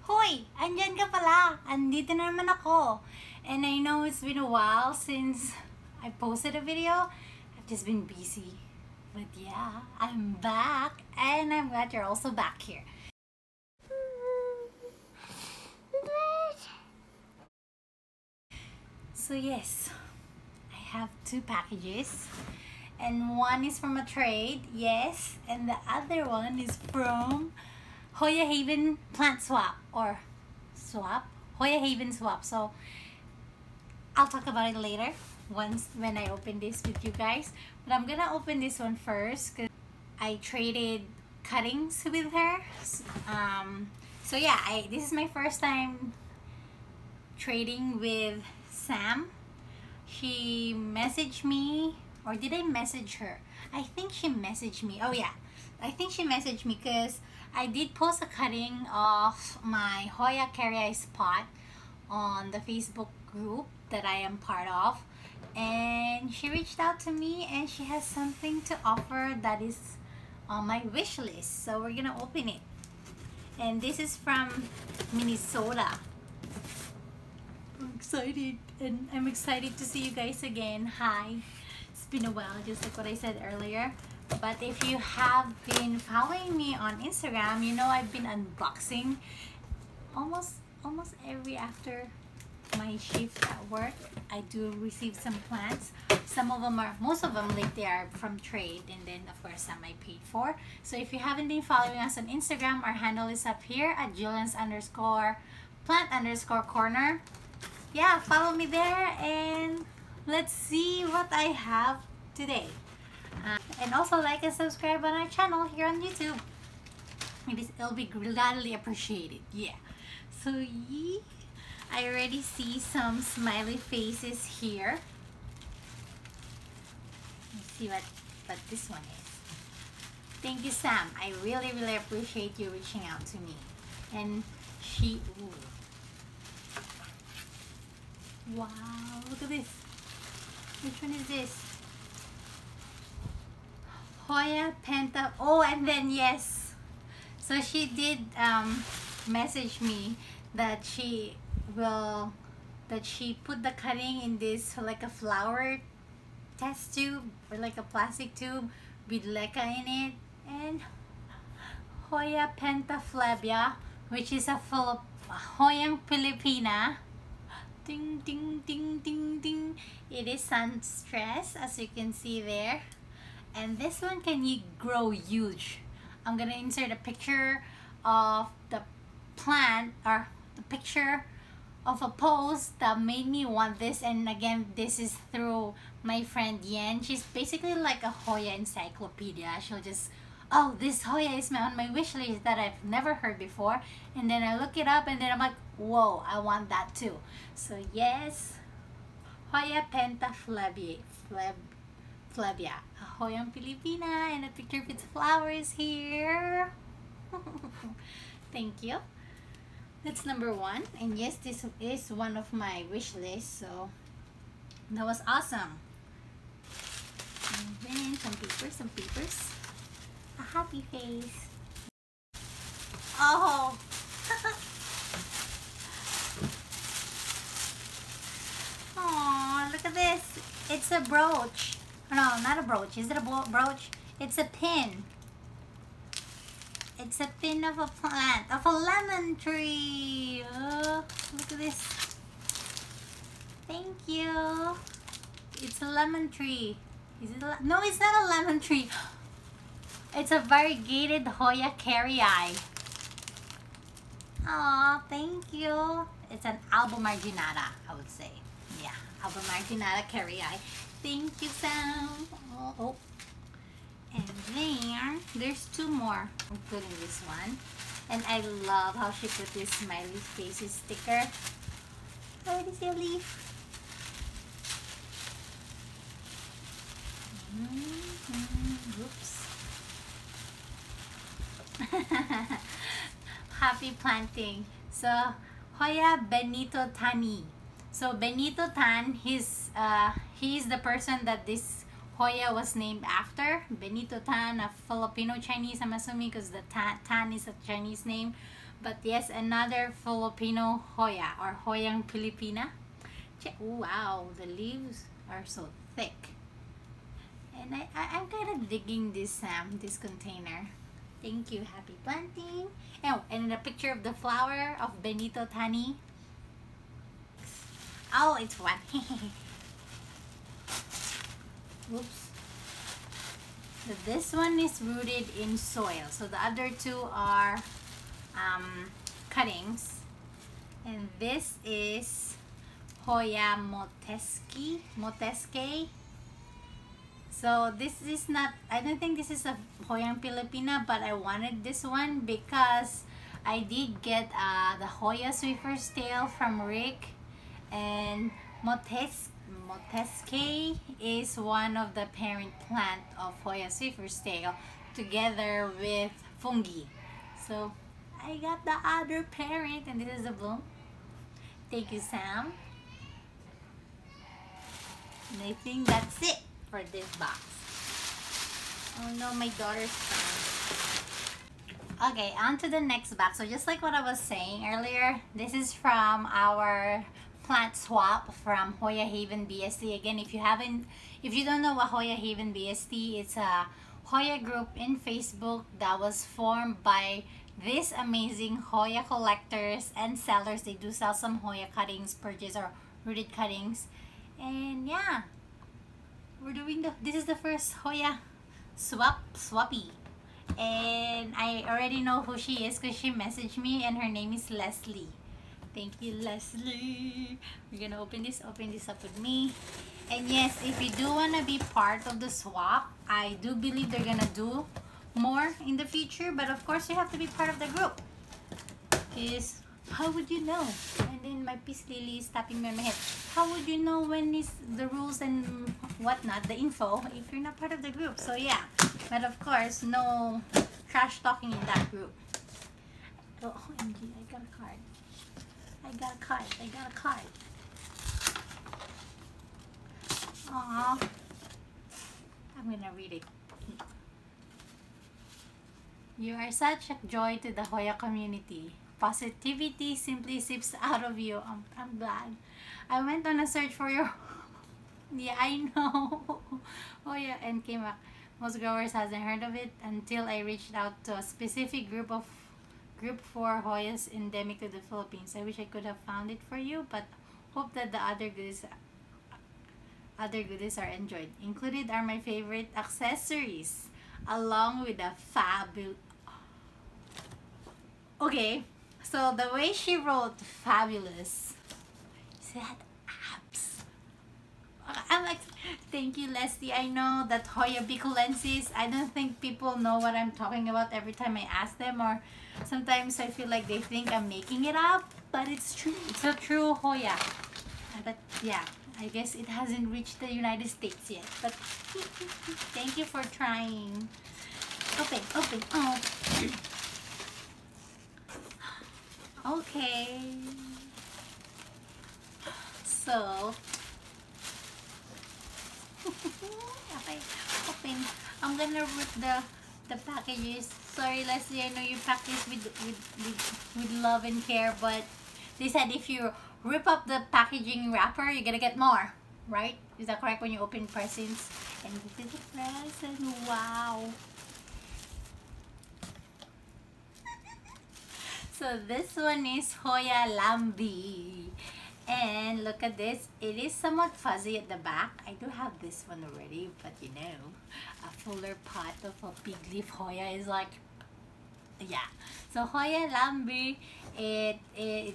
Hoy! Andyan ka pala! Andito na naman ako! And I know it's been a while since I posted a video. I've just been busy. But yeah, I'm back. And I'm glad you're also back here. So yes, I have two packages. And one is from a trade, yes. And the other one is from Hoya Haven plant swap or swap, Hoya Haven swap. So I'll talk about it later when I open this with you guys. But I'm gonna open this one first because I traded cuttings with her. So yeah, this is my first time trading with Sam. She messaged me, or did I message her? I think she messaged me. Oh yeah, I think she messaged me because I did post a cutting of my Hoya pot on the Facebook group that I am part of, and she reached out to me and she has something to offer that is on my wish list. So we're gonna open it, and this is from Minnesota. I'm excited, and I'm excited to see you guys again. Hi, it's been a while, just like what I said earlier. But if you have been following me on Instagram, you know I've been unboxing almost every after my shift at work. I do receive some plants. Most of them like they are from trade, and then of course some I paid for. So if you haven't been following us on Instagram, our handle is up here at Julian's_plant_corner. Yeah, follow me there and let's see what I have today. And also like and subscribe on our channel here on YouTube. It'll be gladly appreciated. Yeah. So yeah, I already see some smiley faces here. Let's see what this one is. Thank you, Sam. I really appreciate you reaching out to me. And she, ooh. Wow, look at this. Which one is this? Hoya Penta. Oh, and then yes, so she did message me that she put the cutting in this like a flower test tube or like a plastic tube with leca in it, and Hoya Penta, which is a Hoyang Filipina. Ding ding ding ding ding. It is sun stress, as you can see there. And this one can grow huge. I'm gonna insert a picture of the plant, or the picture of a post that made me want this. And again, this is through my friend Yen. She's basically like a Hoya encyclopedia. She'll just, oh, this Hoya is on my wish list that I've never heard before, and then I look it up and then I'm like, whoa, I want that too. So yes, Hoya Penta Flabia, a Hoyang Filipina, and a picture of its flowers here. Thank you. That's number one. And yes, this is one of my wish lists, so that was awesome. And then some papers. A happy face. Oh. Oh, look at this. It's a brooch. No, not a brooch. Is it a brooch? It's a pin. It's a pin of a plant, of a lemon tree. Oh, look at this. Thank you. It's a lemon tree. Is it no, it's not a lemon tree. It's a variegated Hoya carrii. Aw, thank you. It's an alba marginata, I would say. Yeah, alba marginata carrii. Thank you, Sam. Oh. And then there's two more, including this one. And I love how she put this smiley faces sticker. Oh, this is a leaf. Oops. Happy planting. So Hoya Benito Tani. So Benito Tan, he's the person that this Hoya was named after. Benito Tan, a Filipino Chinese, I'm assuming, because the Tan is a Chinese name. But yes, another Filipino Hoya or Hoyang Pilipina. Wow, the leaves are so thick. And I'm kind of digging this container. Thank you, happy planting. Oh, and a picture of the flower of Benito Tani. Oh, it's one. Oops. So this one is rooted in soil. So the other two are cuttings. And this is Hoya Moteske. So this is not, I don't think this is a Hoyang Pilipina, but I wanted this one because I did get the Hoya Swiffer's tail from Rick, and Moteske is one of the parent plant of Hoya Swiffer's tail together with fungi. So I got the other parent, and this is the bloom. Thank you, Sam. And I think that's it for this box. Oh no, my daughter's phone. Okay, on to the next box. So just like what I was saying earlier, this is from our plant swap from Hoya Haven BST. Again, if you don't know what Hoya Haven BST, it's a Hoya group in Facebook that was formed by these amazing Hoya collectors and sellers. They do sell some Hoya cuttings, purchase or rooted cuttings. And yeah, we're doing this is the first Hoya swappy. And I already know who she is because she messaged me, and her name is Leslie. Thank you, Leslie. We're gonna open this up with me. And yes, if you do want to be part of the swap, I do believe they're gonna do more in the future, but of course you have to be part of the group, because how would you know? And then my Peace Lily is tapping me on my head. How would you know when is the rules and whatnot, the info, if you're not part of the group? So yeah, but of course no trash talking in that group. Oh, OMG, I got a card. I got a card. Aww. I'm gonna read it. You are such a joy to the Hoya community. Positivity simply sips out of you. I'm glad. I went on a search for your... Yeah, I know. Oh yeah, and came back. Most growers hasn't heard of it until I reached out to a specific group for Hoyas endemic to the Philippines. I wish I could have found it for you, but hope that the other goodies are enjoyed. Included are my favorite accessories, along with a fabulous... Okay, so the way she wrote fabulous, she had abs. I'm like, thank you, Leslie. I know that Hoya bicolensis, I don't think people know what I'm talking about every time I ask them, or sometimes I feel like they think I'm making it up, but it's true. It's a true Hoya. But yeah, I guess it hasn't reached the United States yet. But thank you for trying. Open. Oh. Okay. So, okay, open. I'm gonna rip the packages. Sorry, Leslie, I know you packed this with love and care, but they said if you rip up the packaging wrapper, you're gonna get more, right? Is that correct when you open presents? And this is a present. Wow. So this one is Hoya Lambi. And look at this. It is somewhat fuzzy at the back. I do have this one already, but you know, a fuller pot of a big leaf Hoya is like, yeah. So Hoya Lambi, it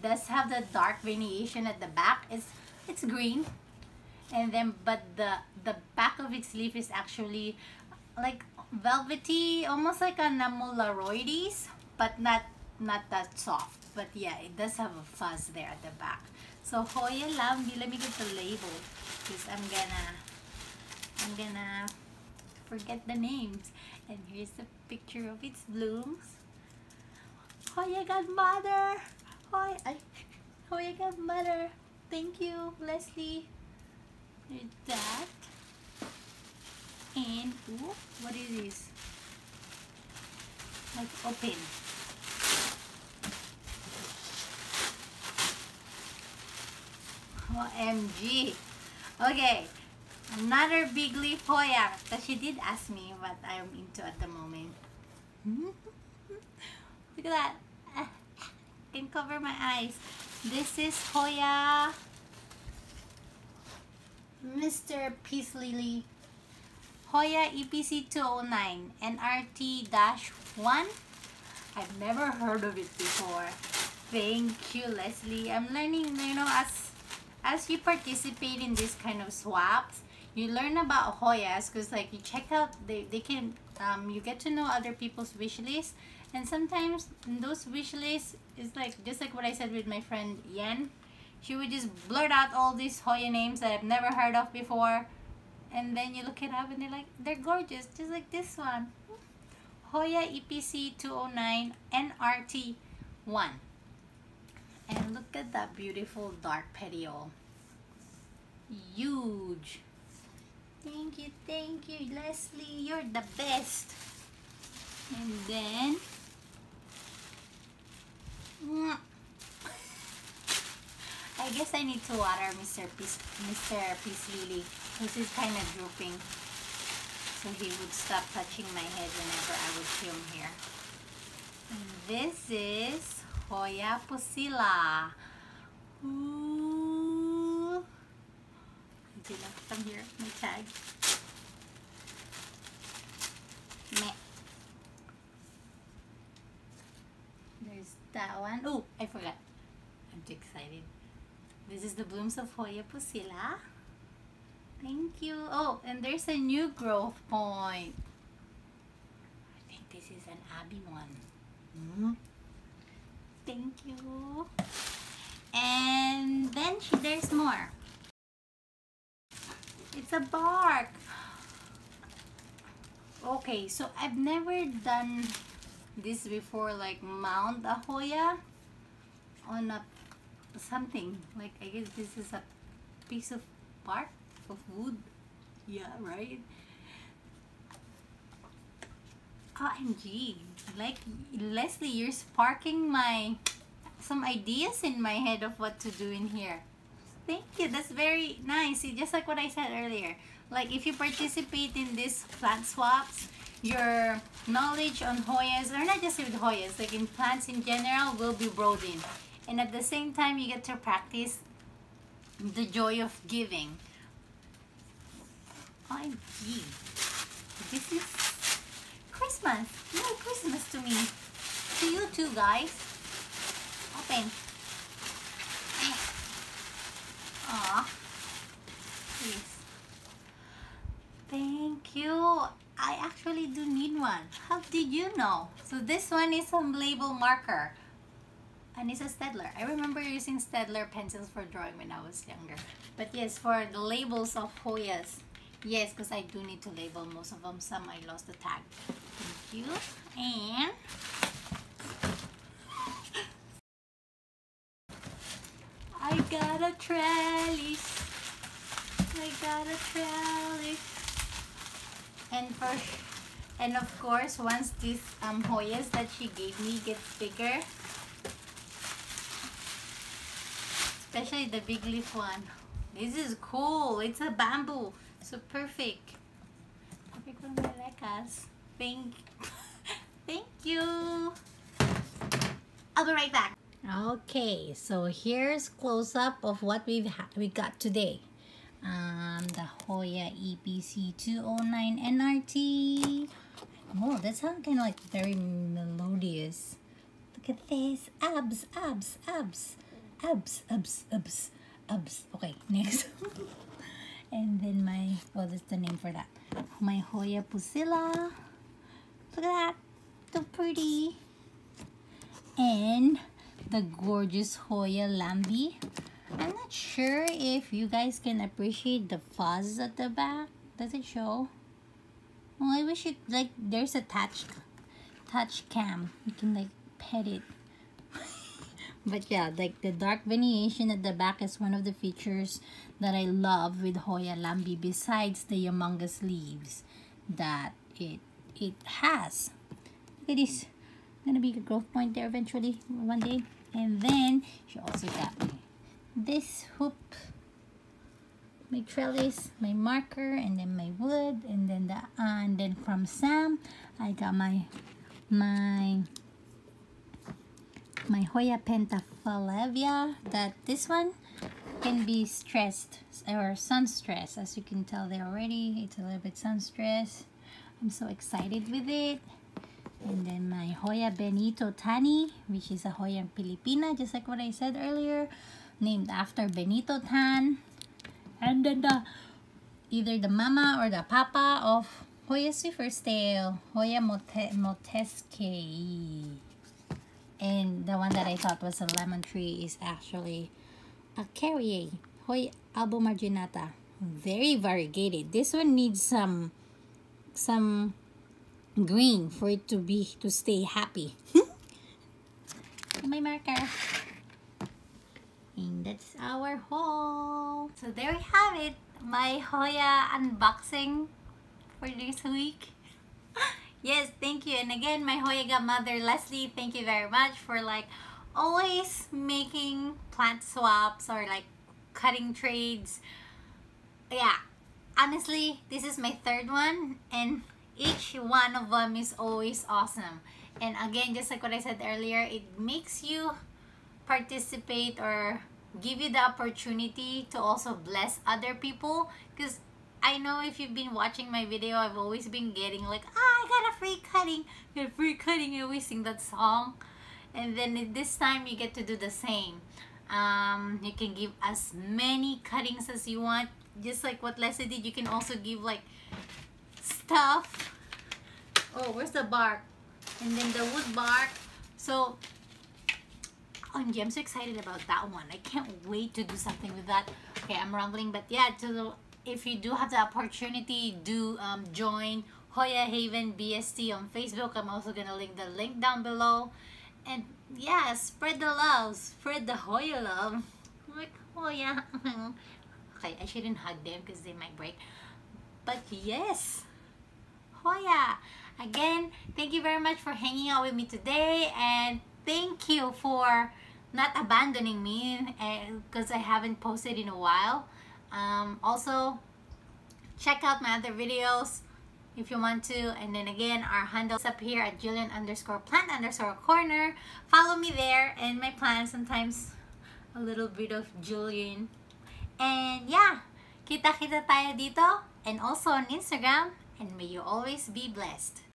does have the dark variation at the back. It's green, and then but the back of its leaf is actually like velvety, almost like a Namularoides, but not that soft. But yeah, it does have a fuzz there at the back. So Hoya Lambi, let me get the label because I'm gonna forget the names. And here's the picture of its blooms. Hoya Godmother! Hoya Godmother! Thank you, Leslie. There's that. And, ooh, what is this? Let's open. OMG. Okay, another big leaf Hoya that she did ask me what I'm into at the moment. Look at that. I can cover my eyes. This is Hoya Mr. Peace Lily. Hoya EPC 209 NRT-1. I've never heard of it before. Thank you, Leslie. I'm learning, you know, as you participate in this kind of swaps, you learn about Hoyas, because like you check out, they can, you get to know other people's wish lists, and sometimes in those wish lists, it's like, just like what I said with my friend Yen, she would just blurt out all these Hoya names that I've never heard of before, and then you look it up and they're gorgeous, just like this one. Hoya EPC 209 NRT-1. And look at that beautiful dark petiole. Huge. Thank you, Leslie. You're the best. And then, I guess I need to water Mr. Peace Lily. This is kind of drooping, so he would stop touching my head whenever I would film here. And this is Hoya Pusilla. Ooh. Come here, my tag. Meh. There's that one. Oh, I forgot. I'm too excited. This is the blooms of Hoya Pusilla. Thank you. Oh, and there's a new growth point. I think this is an Abby one. Thank you. And then there's more. It's a bark. Okay, so I've never done this before, like mount a Hoya on a something. Like, I guess this is a piece of bark of wood. Yeah, right? OMG. Like, Leslie, you're sparking some ideas in my head of what to do in here. Thank you. That's very nice. Just like what I said earlier. Like, if you participate in these plant swaps, your knowledge on Hoyas, or not just with Hoyas, like in plants in general, will be broadened. And at the same time, you get to practice the joy of giving. OMG. This is Christmas. Merry Christmas to me. To you too, guys. Open. Aw. Please. Thank you. I actually do need one. How did you know? So this one is a label marker. And it's a Staedtler. I remember using Staedtler pencils for drawing when I was younger. But yes, for the labels of Hoyas. Yes, because I do need to label most of them. Some I lost the tag. Thank you. And I got a trellis. And of course, once these Hoyas that she gave me gets bigger, especially the big leaf one. This is cool. It's a bamboo. So perfect. Perfect for my lecas. Thank you. I'll be right back. Okay, so here's close up of what we got today. The Hoya EPC 209 NRT. Oh, that sounds kind of like very melodious. Look at this. Abs. Okay, next. And then that's the name for that. My Hoya Pusilla. Look at that. So pretty. And the gorgeous Hoya Lambi. I'm not sure if you guys can appreciate the fuzz at the back. Does it show? Oh, I wish it, like, there's a touch cam. You can like pet it. But yeah, like the dark veneation at the back is one of the features that I love with Hoya Lambi, besides the humongous leaves that it has. Look at this. Gonna be a growth point there eventually one day. And then she also got me this hoop my trellis, my marker, and then my wood, and then from Sam I got my Hoya Pentaphalevia. That this one can be stressed or sun stressed. As you can tell there already, it's a little bit sun stressed. I'm so excited with it. And then my Hoya Benito Tani, which is a Hoya Filipina, just like what I said earlier, named after Benito Tan. And then either the mama or the papa of Hoya Swifferstail, Hoya Montesque. And the one that I thought was a lemon tree is actually a Carrier, Hoya Albomarginata. Very variegated. This one needs some green for it to stay happy. My marker. And that's our haul. So there we have it, my Hoya unboxing for this week. Yes, thank you. And again, my Hoya godmother Leslie, thank you very much for like always making plant swaps or like cutting trades. Yeah, honestly, this is my third one, and each one of them is always awesome. And again, just like what I said earlier, it makes you participate or give you the opportunity to also bless other people. Because I know if you've been watching my video, I've always been getting like, I got a free cutting, got a free cutting. I always sing that song. And then this time you get to do the same. You can give as many cuttings as you want, just like what Leslie did. You can also give like stuff. Oh, where's the bark? And then the wood bark. So OMG, I'm so excited about that one. I can't wait to do something with that. Okay, I'm rambling, but yeah, if you do have the opportunity, do join Hoya Haven BST on Facebook. I'm also gonna link the link down below. And yeah, spread the love, spread the Hoya love. Like Hoya. Okay, I shouldn't hug them because they might break. But yes, Hoya. Again, thank you very much for hanging out with me today, and thank you for not abandoning me because I haven't posted in a while. Also, check out my other videos if you want to. And then again, our handles up here at Julian_plant_corner. Follow me there and my plants, sometimes a little bit of Julian. And yeah, kita-kita tayo dito and also on Instagram. And may you always be blessed.